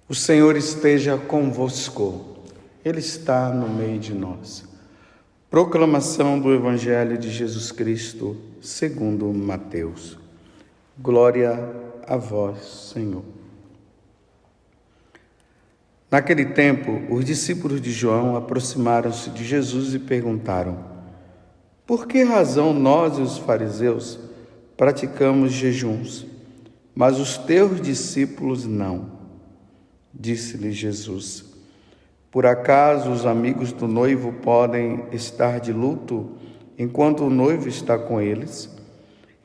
O Senhor esteja convosco, Ele está no meio de nós. Proclamação do Evangelho de Jesus Cristo, segundo Mateus. Glória a vós, Senhor. Naquele tempo, os discípulos de João aproximaram-se de Jesus e perguntaram: por que razão nós e os fariseus praticamos jejuns, mas os teus discípulos não? Disse-lhe Jesus: por acaso os amigos do noivo podem estar de luto enquanto o noivo está com eles?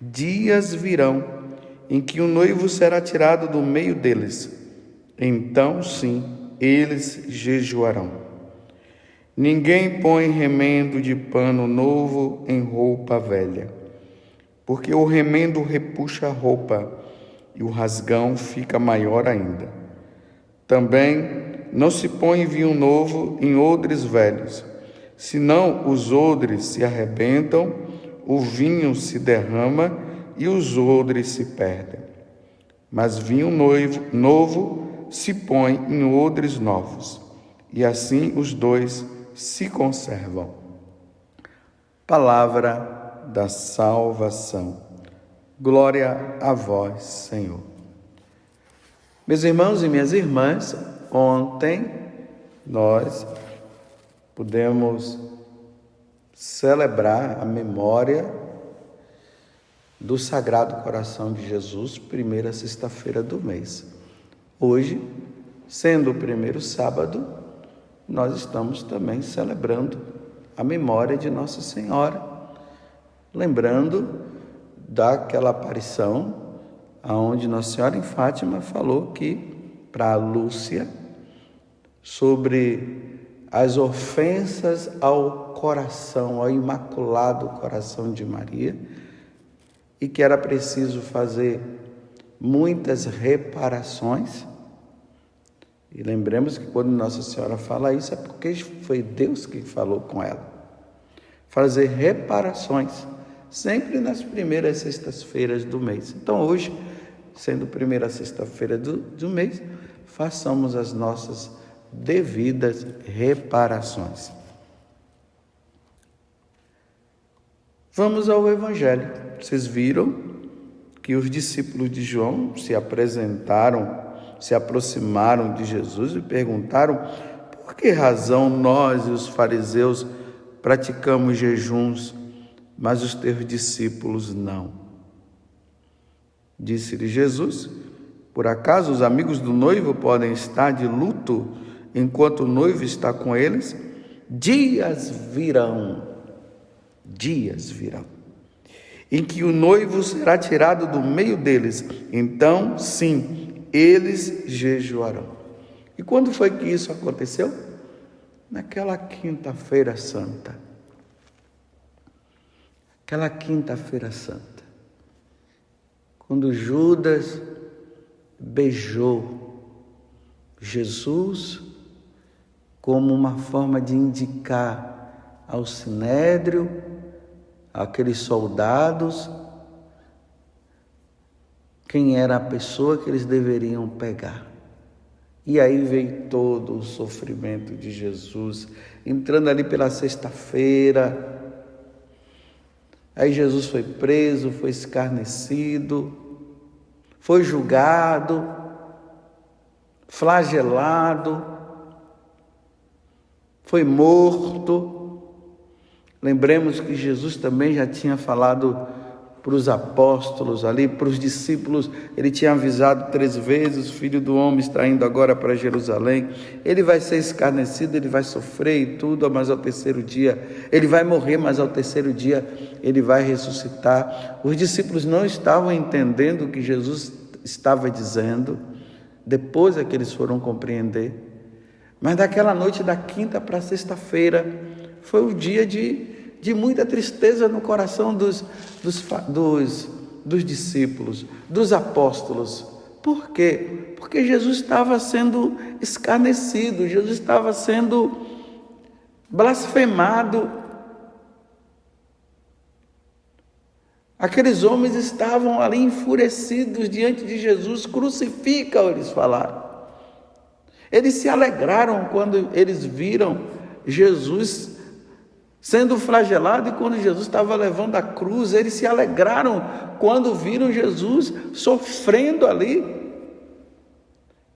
Dias virão em que o noivo será tirado do meio deles. Então, sim, eles jejuarão. Ninguém põe remendo de pano novo em roupa velha, porque o remendo repuxa a roupa e o rasgão fica maior ainda. Também não se põe vinho novo em odres velhos, senão os odres se arrebentam, o vinho se derrama e os odres se perdem. Mas vinho novo se põe em odres novos, e assim os dois se conservam. Palavra da salvação. Glória a vós, Senhor. Meus irmãos e minhas irmãs, ontem nós pudemos celebrar a memória do Sagrado Coração de Jesus, primeira sexta-feira do mês. Hoje, sendo o primeiro sábado, nós estamos também celebrando a memória de Nossa Senhora, lembrando daquela aparição aonde Nossa Senhora em Fátima falou que para Lúcia sobre as ofensas ao coração, ao imaculado coração de Maria, e que era preciso fazer muitas reparações. E lembremos que quando Nossa Senhora fala isso é porque foi Deus que falou com ela. Fazer reparações sempre nas primeiras sextas-feiras do mês. Então hoje, sendo a primeira sexta-feira do mês, façamos as nossas devidas reparações. Vamos ao Evangelho. Vocês viram que os discípulos de João se aproximaram de Jesus e perguntaram: por que razão nós e os fariseus praticamos jejuns, mas os teus discípulos não? Disse-lhe Jesus: por acaso os amigos do noivo podem estar de luto enquanto o noivo está com eles? Dias virão, em que o noivo será tirado do meio deles. Então, sim, eles jejuarão. E quando foi que isso aconteceu? Naquela quinta-feira santa. Aquela quinta-feira santa, quando Judas beijou Jesus como uma forma de indicar ao sinédrio, àqueles soldados, quem era a pessoa que eles deveriam pegar. E aí veio todo o sofrimento de Jesus, entrando ali pela sexta-feira. Aí Jesus foi preso, foi escarnecido, foi julgado, flagelado, foi morto. Lembremos que Jesus também já tinha falado para os apóstolos ali, para os discípulos, ele tinha avisado 3 vezes: o Filho do Homem está indo agora para Jerusalém, ele vai ser escarnecido, ele vai sofrer e tudo, mas ao terceiro dia, ele vai morrer, mas ao terceiro dia ele vai ressuscitar. Os discípulos não estavam entendendo o que Jesus estava dizendo, depois é que eles foram compreender. Mas daquela noite da quinta para a sexta-feira, foi o dia de muita tristeza no coração dos discípulos, dos apóstolos. Por quê? Porque Jesus estava sendo escarnecido, Jesus estava sendo blasfemado. Aqueles homens estavam ali enfurecidos diante de Jesus. Crucifica-o, eles falaram. Eles se alegraram quando eles viram Jesus sendo flagelado, e quando Jesus estava levando a cruz, eles se alegraram quando viram Jesus sofrendo ali.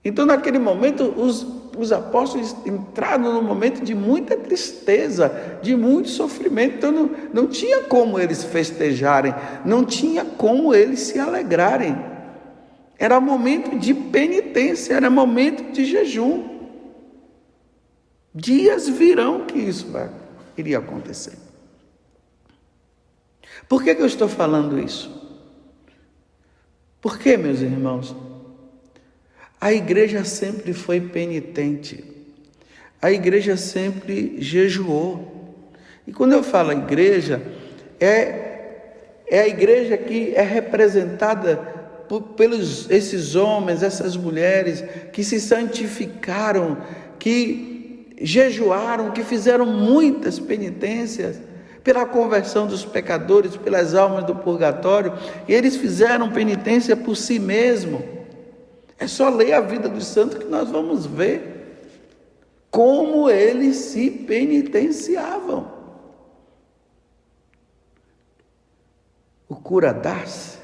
Então, naquele momento, os apóstolos entraram num momento de muita tristeza, de muito sofrimento. Então, não tinha como eles festejarem, não tinha como eles se alegrarem. Era momento de penitência, era momento de jejum. Dias virão que isso iria acontecer. Por que eu estou falando isso? Porque, meus irmãos, a igreja sempre foi penitente. A igreja sempre jejuou. E quando eu falo igreja, é a igreja que é representada pelos esses homens, essas mulheres que se santificaram, que jejuaram, que fizeram muitas penitências pela conversão dos pecadores, pelas almas do purgatório, e eles fizeram penitência por si mesmos. É só ler a vida dos santos que nós vamos ver como eles se penitenciavam. O cura Darcy,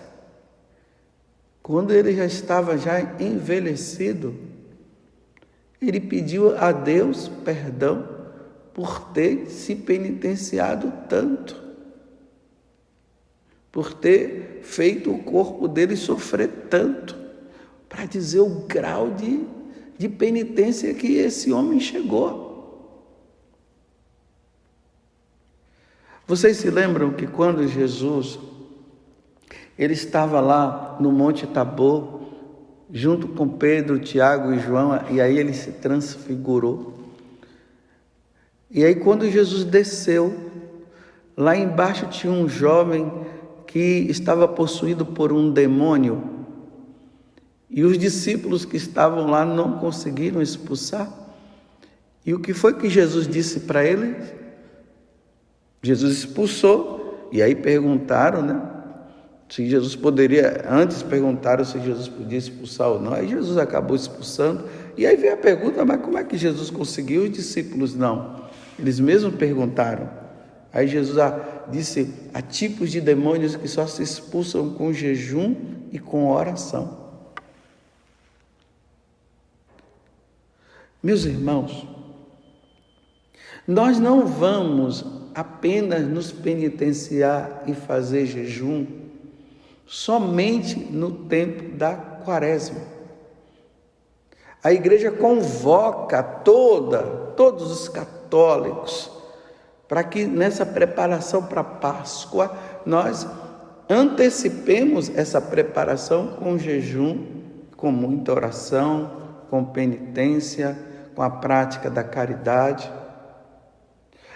quando ele já estava envelhecido, ele pediu a Deus perdão por ter se penitenciado tanto, por ter feito o corpo dele sofrer tanto, para dizer o grau de penitência que esse homem chegou. Vocês se lembram que quando Jesus ele estava lá no Monte Tabor, junto com Pedro, Tiago e João, e aí ele se transfigurou. E aí quando Jesus desceu, lá embaixo tinha um jovem que estava possuído por um demônio, e os discípulos que estavam lá não conseguiram expulsar. E o que foi que Jesus disse para eles? Jesus expulsou, e aí perguntaram, se Jesus poderia, antes perguntaram se Jesus podia expulsar ou não, aí Jesus acabou expulsando, e aí veio a pergunta, mas como é que Jesus conseguiu? Os discípulos não, eles mesmos perguntaram. Aí Jesus disse, há tipos de demônios que só se expulsam com jejum e com oração. Meus irmãos, nós não vamos apenas nos penitenciar e fazer jejum somente no tempo da quaresma. A igreja convoca todos os católicos para que nessa preparação para a Páscoa nós antecipemos essa preparação com jejum, com muita oração, com penitência, com a prática da caridade.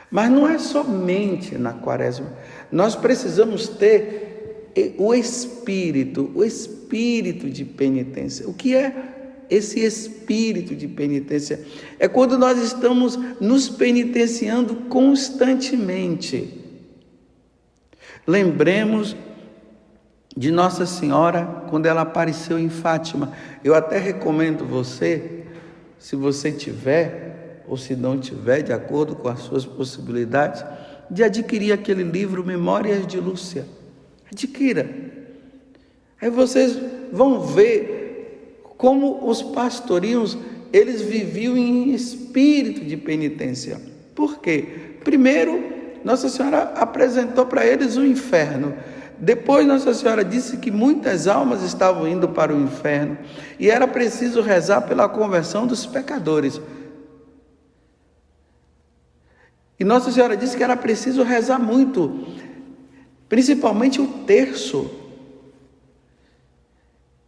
Mas não é somente na quaresma. Nós precisamos ter o espírito de penitência. O que é esse espírito de penitência? É quando nós estamos nos penitenciando constantemente. Lembremos de Nossa Senhora quando ela apareceu em Fátima. Eu até recomendo você, se você tiver ou se não tiver, de acordo com as suas possibilidades, de adquirir aquele livro Memórias de Lúcia. Adquira. Aí vocês vão ver como os pastorinhos, eles viviam em espírito de penitência. Por quê? Primeiro, Nossa Senhora apresentou para eles o inferno. Depois Nossa Senhora disse que muitas almas estavam indo para o inferno e era preciso rezar pela conversão dos pecadores. E Nossa Senhora disse que era preciso rezar muito, principalmente o terço.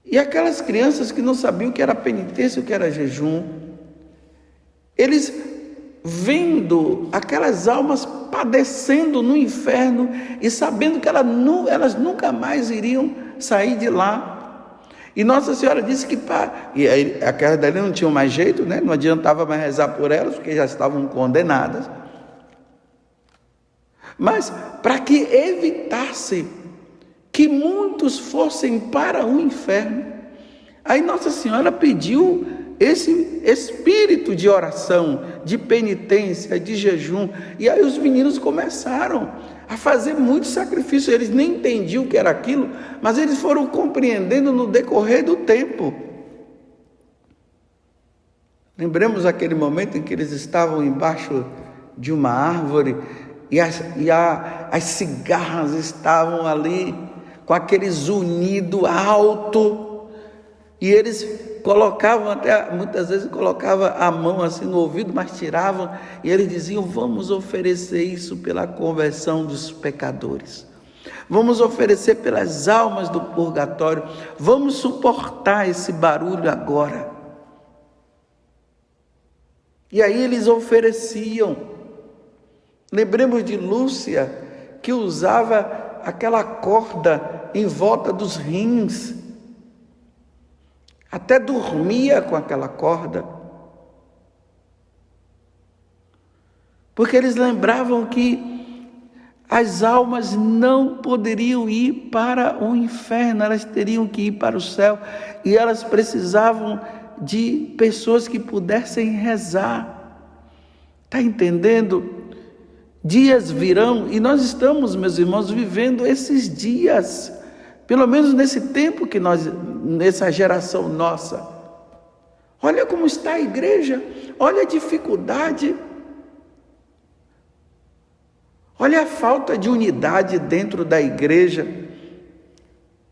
E aquelas crianças que não sabiam o que era penitência, o que era jejum, eles vendo aquelas almas padecendo no inferno e sabendo que elas nunca mais iriam sair de lá. E Nossa Senhora disse que e aí, aquelas dali não tinham mais jeito, não adiantava mais rezar por elas, porque já estavam condenadas. Mas para que evitasse que muitos fossem para o inferno, aí Nossa Senhora pediu esse espírito de oração, de penitência, de jejum. E aí os meninos começaram a fazer muito sacrifício. Eles nem entendiam o que era aquilo, mas eles foram compreendendo no decorrer do tempo. Lembremos aquele momento em que eles estavam embaixo de uma árvore e as cigarras estavam ali com aquele zunido alto, e eles colocavam muitas vezes colocavam a mão assim no ouvido, mas tiravam, e eles diziam: vamos oferecer isso pela conversão dos pecadores, vamos oferecer pelas almas do purgatório, vamos suportar esse barulho agora. E aí eles ofereciam. Lembremos de Lúcia, que usava aquela corda em volta dos rins, até dormia com aquela corda, porque eles lembravam que as almas não poderiam ir para o inferno, elas teriam que ir para o céu, e elas precisavam de pessoas que pudessem rezar. Está entendendo? Dias virão, e nós estamos, meus irmãos, vivendo esses dias, pelo menos nesse tempo que nessa geração nossa. Olha como está a igreja, olha a dificuldade, olha a falta de unidade dentro da igreja,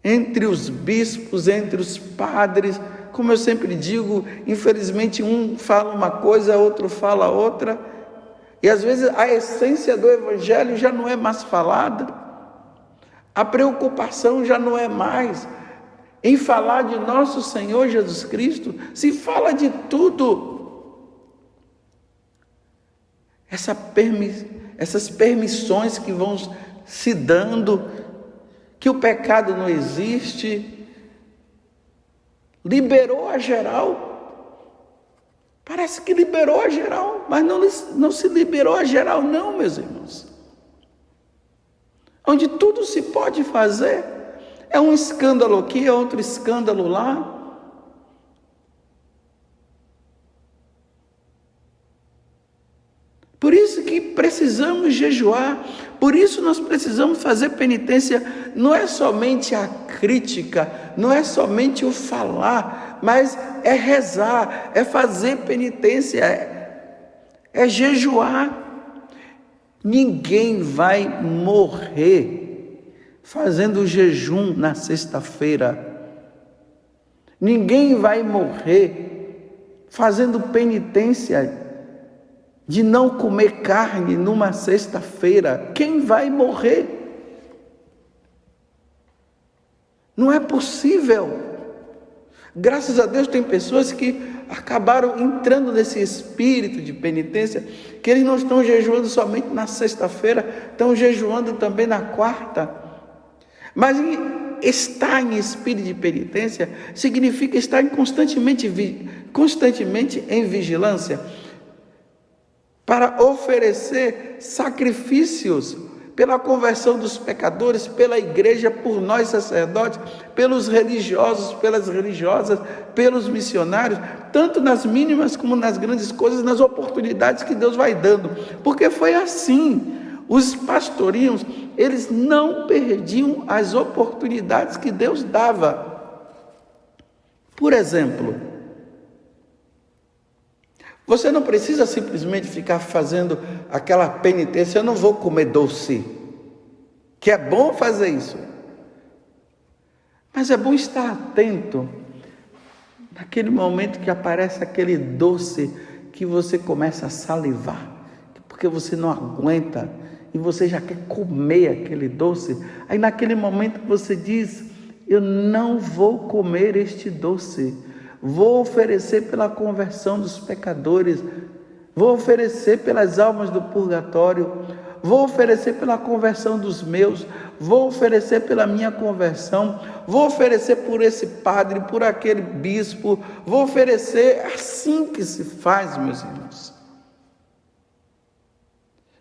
entre os bispos, entre os padres. Como eu sempre digo, infelizmente um fala uma coisa, outro fala outra, e às vezes a essência do evangelho já não é mais falada, a preocupação já não é mais em falar de nosso Senhor Jesus Cristo, se fala de tudo. Essas permissões que vão se dando, que o pecado não existe, liberou a geral. Parece que liberou a geral, mas não se liberou a geral não, meus irmãos. Onde tudo se pode fazer, é um escândalo aqui, é outro escândalo lá. Por isso que precisamos jejuar, por isso nós precisamos fazer penitência. Não é somente a crítica, não é somente o falar, mas é rezar, é fazer penitência, é jejuar. Ninguém vai morrer fazendo jejum na sexta-feira. Ninguém vai morrer fazendo penitência de não comer carne numa sexta-feira. Quem vai morrer? Não é possível. Graças a Deus tem pessoas que acabaram entrando nesse espírito de penitência, que eles não estão jejuando somente na sexta-feira, estão jejuando também na quarta. Mas estar em espírito de penitência significa estar constantemente em vigilância, para oferecer sacrifícios pela conversão dos pecadores, pela igreja, por nós sacerdotes, pelos religiosos, pelas religiosas, pelos missionários, tanto nas mínimas como nas grandes coisas, nas oportunidades que Deus vai dando, porque foi assim. Os pastorinhos, eles não perdiam as oportunidades que Deus dava. Por exemplo, você não precisa simplesmente ficar fazendo aquela penitência: eu não vou comer doce, que é bom fazer isso, mas é bom estar atento naquele momento que aparece aquele doce, que você começa a salivar, porque você não aguenta e você já quer comer aquele doce. Aí naquele momento você diz: eu não vou comer este doce, vou oferecer pela conversão dos pecadores, vou oferecer pelas almas do purgatório, vou oferecer pela conversão dos meus, vou oferecer pela minha conversão, vou oferecer por esse padre, por aquele bispo, vou oferecer. Assim que se faz, meus irmãos.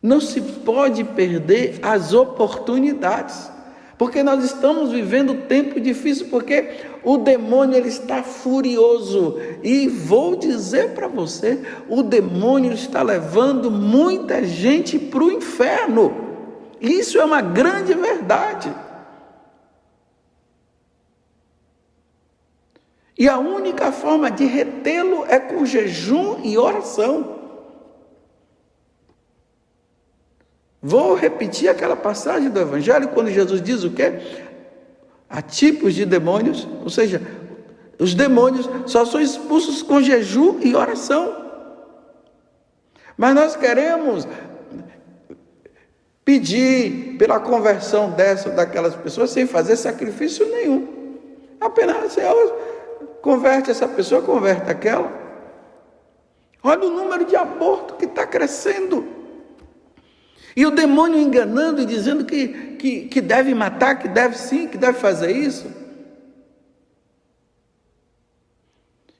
Não se pode perder as oportunidades, porque nós estamos vivendo um tempo difícil, porque O demônio ele está furioso. E vou dizer para você, o demônio está levando muita gente para o inferno. Isso é uma grande verdade. E a única forma de retê-lo é com jejum e oração. Vou repetir aquela passagem do Evangelho, quando Jesus diz o quê? Há tipos de demônios, ou seja, os demônios só são expulsos com jejum e oração. Mas nós queremos pedir pela conversão dessa ou daquelas pessoas sem fazer sacrifício nenhum. Apenas, Senhor, converte essa pessoa, converte aquela. Olha o número de abortos que está crescendo. E o demônio enganando e dizendo que deve matar, que deve sim, que deve fazer isso.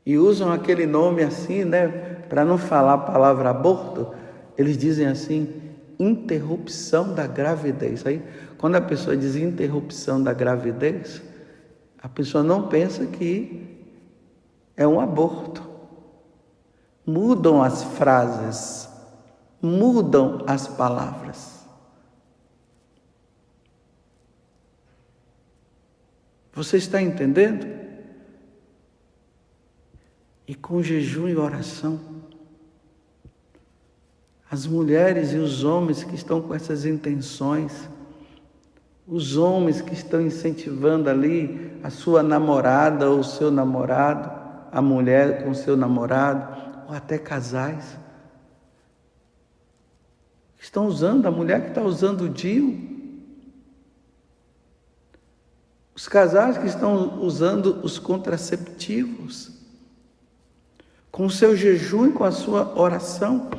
E usam aquele nome assim, né? Para não falar a palavra aborto, eles dizem assim, interrupção da gravidez. Aí, quando a pessoa diz interrupção da gravidez, a pessoa não pensa que é um aborto. Mudam as frases. Mudam as palavras. Você está entendendo? E com jejum e oração, as mulheres e os homens que estão com essas intenções, os homens que estão incentivando ali a sua namorada ou o seu namorado, a mulher com o seu namorado, ou até casais, estão usando, a mulher que está usando o DIU, os casais que estão usando os contraceptivos, com o seu jejum e com a sua oração,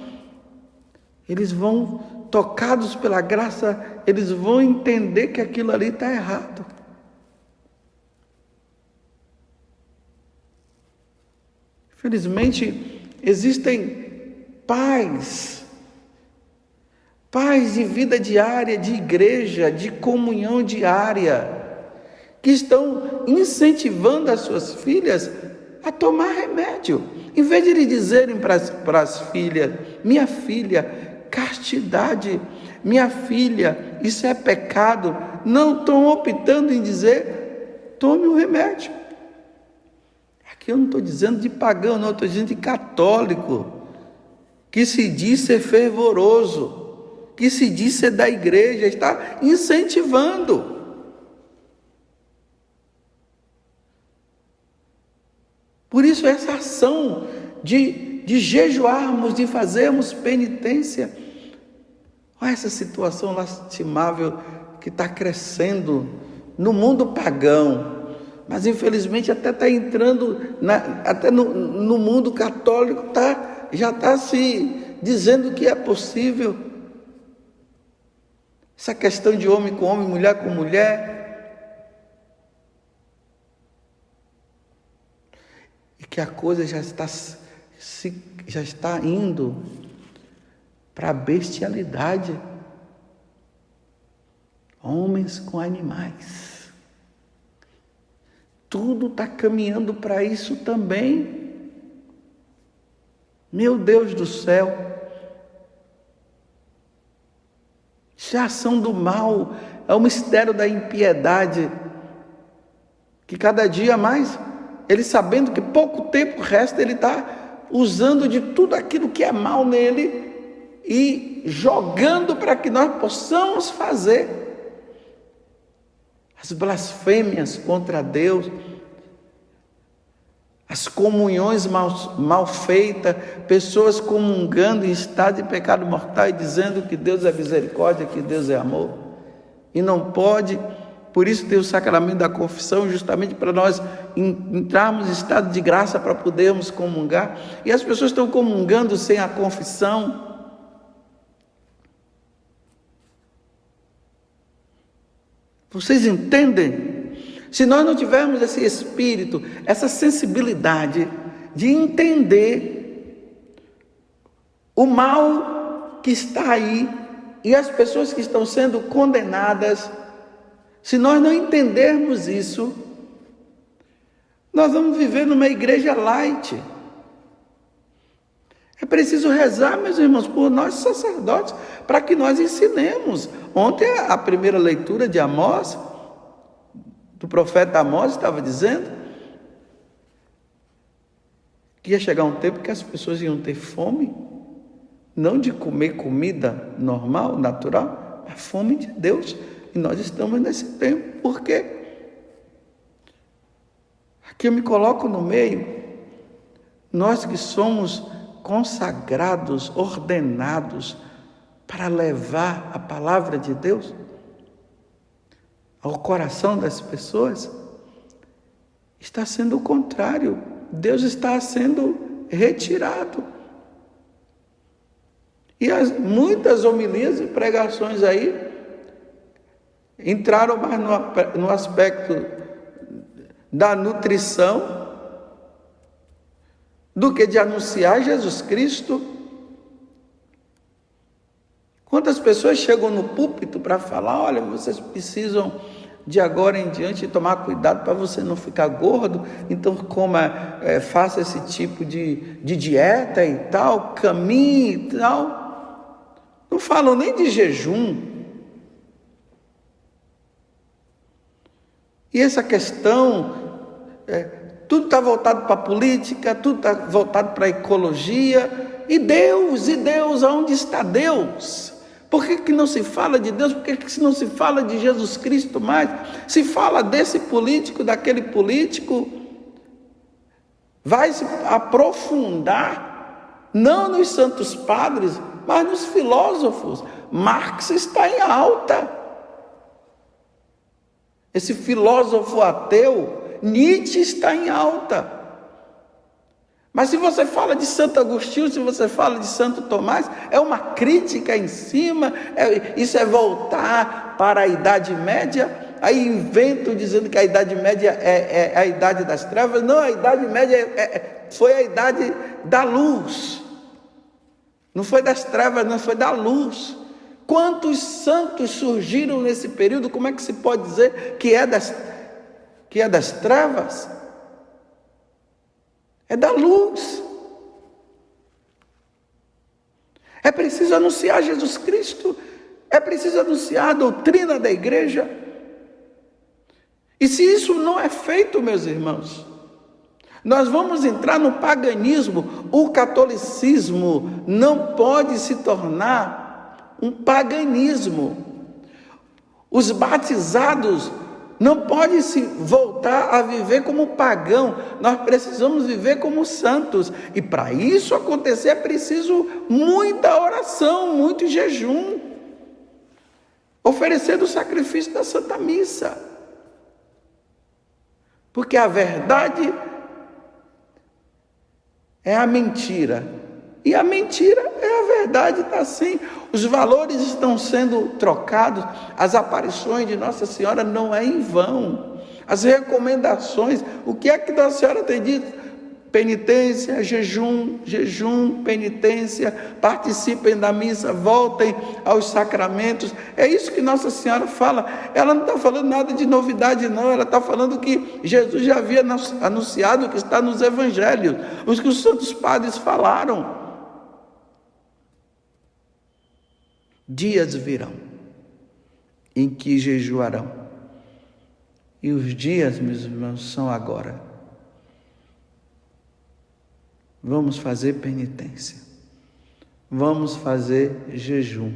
eles vão, tocados pela graça, eles vão entender que aquilo ali está errado. Infelizmente, existem pais de vida diária, de igreja, de comunhão diária, que estão incentivando as suas filhas a tomar remédio. Em vez de lhe dizerem para as filhas, minha filha, castidade, minha filha, isso é pecado, não estão optando em dizer, tome um remédio. Aqui eu não estou dizendo de pagão, não, eu estou dizendo de católico, que se diz ser fervoroso, que se diz ser da igreja, está incentivando. Por isso essa ação de jejuarmos, de fazermos penitência, olha essa situação lastimável que está crescendo no mundo pagão, mas infelizmente até está entrando, até no mundo católico, já está se dizendo que é possível. Essa questão de homem com homem, mulher com mulher. E que a coisa já está indo para a bestialidade. Homens com animais. Tudo está caminhando para isso também. Meu Deus do céu. Isso é a ação do mal, é o mistério da impiedade, que cada dia mais, ele sabendo que pouco tempo resta, ele está usando de tudo aquilo que é mal nele e jogando para que nós possamos fazer as blasfêmias contra Deus, as comunhões mal feitas, pessoas comungando em estado de pecado mortal e dizendo que Deus é misericórdia, que Deus é amor. E não pode, por isso tem o sacramento da confissão, justamente para nós entrarmos em estado de graça para podermos comungar. E as pessoas estão comungando sem a confissão. Vocês entendem? Se nós não tivermos esse espírito, essa sensibilidade de entender o mal que está aí e as pessoas que estão sendo condenadas, se nós não entendermos isso, Nós vamos viver numa igreja light. É preciso rezar, meus irmãos, por nós sacerdotes, para que nós ensinemos. Ontem a primeira leitura de Amós, do profeta Amós, estava dizendo que ia chegar um tempo que as pessoas iam ter fome, não de comer comida normal, natural, mas fome de Deus. E nós estamos nesse tempo. Por quê? Aqui eu me coloco no meio. Nós que somos consagrados, ordenados para levar a palavra de Deus ao coração das pessoas, está sendo o contrário. Deus está sendo retirado. E muitas homilias e pregações aí entraram mais no aspecto da nutrição do que de anunciar Jesus Cristo. Quantas pessoas chegam no púlpito para falar: olha, vocês precisam de agora em diante tomar cuidado para você não ficar gordo, então faça esse tipo de dieta e tal, caminhe e tal. Não falam nem de jejum. E essa questão, tudo está voltado para a política, tudo está voltado para a ecologia. E Deus, aonde está Deus? Por que não se fala de Deus? Por que não se fala de Jesus Cristo mais? Se fala desse político, daquele político, vai se aprofundar, não nos santos padres, mas nos filósofos. Marx está em alta. Esse filósofo ateu, Nietzsche, está em alta. Mas se você fala de Santo Agostinho, se você fala de Santo Tomás, é uma crítica em cima, isso é voltar para a Idade Média. Aí inventam dizendo que a Idade Média é a Idade das Trevas. Não, a Idade Média foi a Idade da Luz. Não foi das trevas, não, foi da luz. Quantos santos surgiram nesse período? Como é que se pode dizer que é das trevas? É da luz. É preciso anunciar Jesus Cristo. É preciso anunciar a doutrina da igreja. E se isso não é feito, meus irmãos, nós vamos entrar no paganismo. O catolicismo não pode se tornar um paganismo. Os batizados não podem se voltar a viver como pagão. Nós precisamos viver como santos. E para isso acontecer é preciso muita oração, muito jejum. Oferecer o sacrifício da Santa Missa. Porque a verdade é a mentira. E a mentira é a verdade, está assim. Os valores estão sendo trocados. As aparições de Nossa Senhora não é em vão. As recomendações, o que é que Nossa Senhora tem dito? Penitência, jejum, penitência, participem da missa, voltem aos sacramentos. É isso que Nossa Senhora fala. Ela não está falando nada de novidade, não. Ela está falando que Jesus já havia anunciado o que está nos evangelhos, os que os santos padres falaram. Dias virão em que jejuarão. E os dias, meus irmãos, são agora. Vamos fazer penitência. Vamos fazer jejum.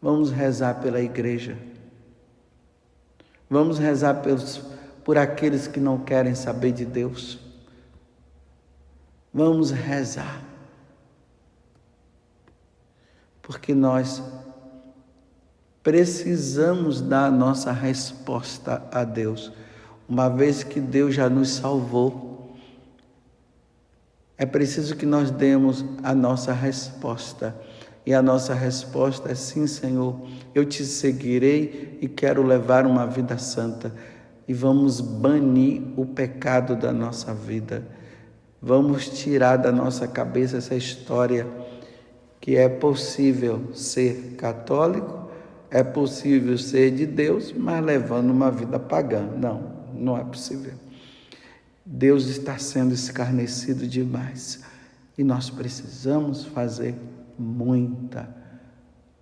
Vamos rezar pela igreja. Vamos rezar por aqueles que não querem saber de Deus. Vamos rezar. Porque nós precisamos dar a nossa resposta a Deus. Uma vez que Deus já nos salvou, é preciso que nós demos a nossa resposta. E a nossa resposta é: sim, Senhor, eu te seguirei e quero levar uma vida santa. E vamos banir o pecado da nossa vida. Vamos tirar da nossa cabeça essa história que é possível ser católico, é possível ser de Deus, mas levando uma vida pagã. Não, não é possível. Deus está sendo escarnecido demais e nós precisamos fazer muita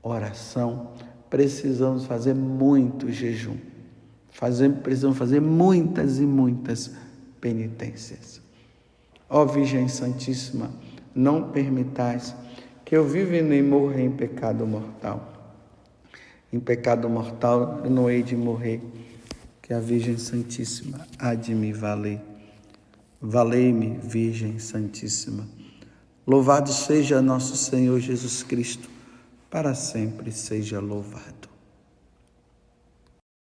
oração, precisamos fazer muito jejum, precisamos fazer muitas e muitas penitências. Ó Virgem Santíssima, não permitais que eu viva e nem morra em pecado mortal. Em pecado mortal eu não hei de morrer, que a Virgem Santíssima há de me valer. Valei-me, Virgem Santíssima. Louvado seja nosso Senhor Jesus Cristo, para sempre seja louvado.